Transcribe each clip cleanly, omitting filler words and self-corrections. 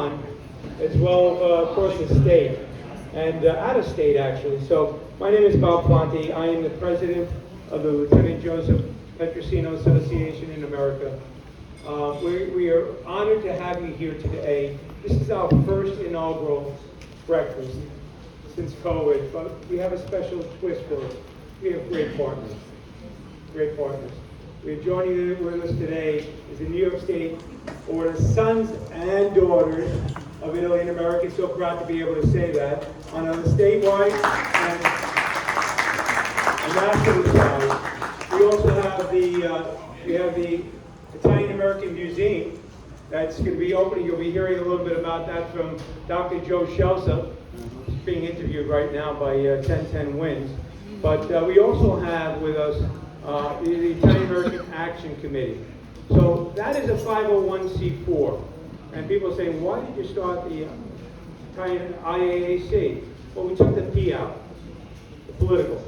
beyond, as well across the state and out of state actually. So my name is Bob Fonte. I am the president of the Lieutenant Joseph Petrosino Association in America. We are honored to have you here today. This is our first inaugural breakfast since COVID, but we have a special twist for it. We have great partners. Great partners. We're joining you with us today is the New York State Order sons and daughters of Italy in America. So proud to be able to say that on a statewide and national side. We also have the Italian American Museum that's going to be opening. You'll be hearing a little bit about that from Dr. Joe Scelsa, being interviewed right now by 1010 Wins. But we also have with us the Italian American Action Committee. So that is a 501c4. And people are saying, why did you start the Italian IAAC? Well, we took the P out, the political.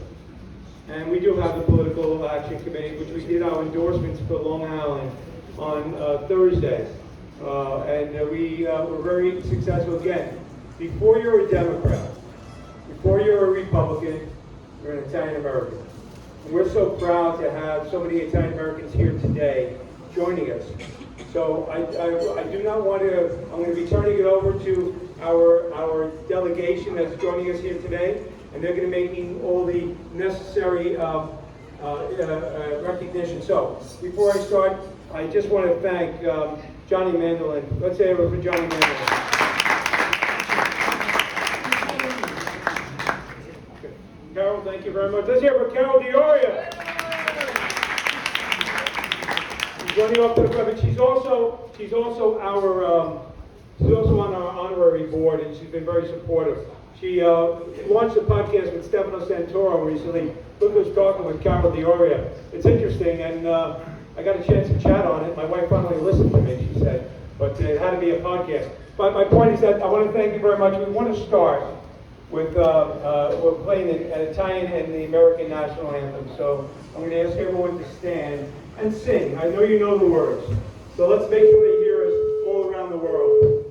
And we do have the Political Action Committee, which we did our endorsements for Long Island on Thursday. And we were very successful. Again, before you're a Democrat, before you're a Republican, you're an Italian American. And we're so proud to have so many Italian Americans here today joining us. So I do not want to, I'm going to be turning it over to our delegation that's joining us here today, and they're going to be making all the necessary recognition. So before I start, I just want to thank Johnny Mandolin. Let's say it for Johnny Mandolin. Carol, thank you very much. Let's hear for Carol Dioria. She's running off to the front, but she's also on our honorary board, and she's been very supportive. She launched a podcast with Stefano Santoro recently. Look who's talking with Carol Dioria. It's interesting, and I got a chance to chat on it. My wife finally listened to me, she said, but it had to be a podcast. But my point is that I want to thank you very much. We want to start with we're playing an Italian and the American national anthem. So I'm going to ask everyone to stand and sing. I know you know the words. So let's make sure they hear us all around the world.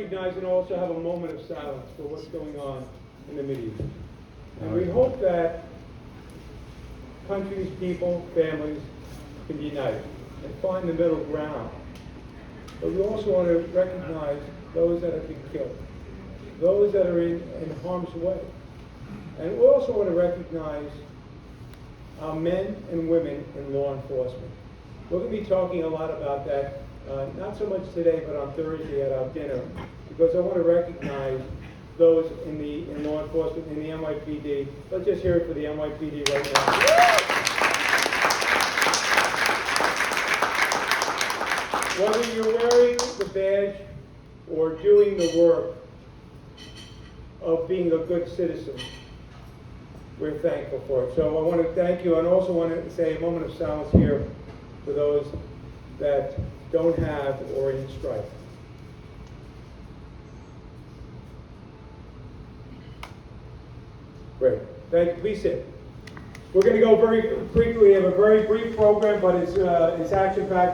recognize and also have a moment of silence for what's going on in the Mideast. And we hope that countries, people, families can unite and find the middle ground. But we also want to recognize those that have been killed, those that are in harm's way. And we also want to recognize our men and women in law enforcement. We're going to be talking a lot about that, not so much today, but on Thursday at our dinner, because I want to recognize those in law enforcement, in the NYPD. Let's just hear it for the NYPD right now. Whether you're wearing the badge or doing the work of being a good citizen, we're thankful for it. So I want to thank you, and also want to say a moment of silence here for those that don't have or in strife. Great. Thank you. Please sit. We're going to go very quickly. We have a very brief program, but it's action-packed.